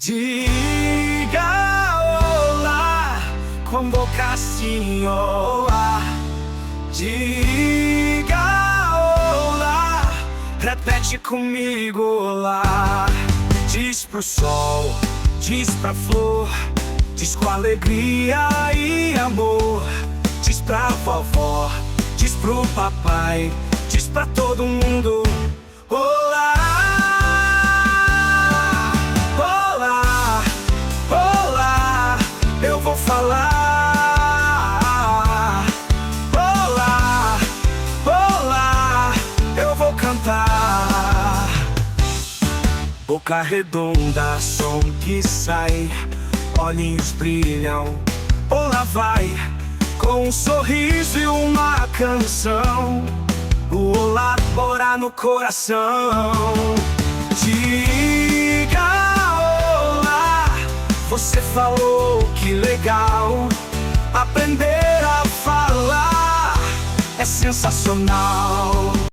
Diga olá com boca assim, olá. Diga olá, repete comigo, olá. Diz pro sol, diz pra flor, diz com alegria e amor. Diz pra vovó, diz pro papai, diz pra todo mundo, olá. Olá, olá, eu vou falar. Olá, olá, eu vou cantar. Boca redonda, som que sai, olhinhos brilham, olá vai. Com um sorriso e uma canção, o olá mora no coração. Diga olá, você falou, que legal. Aprender a falar é sensacional.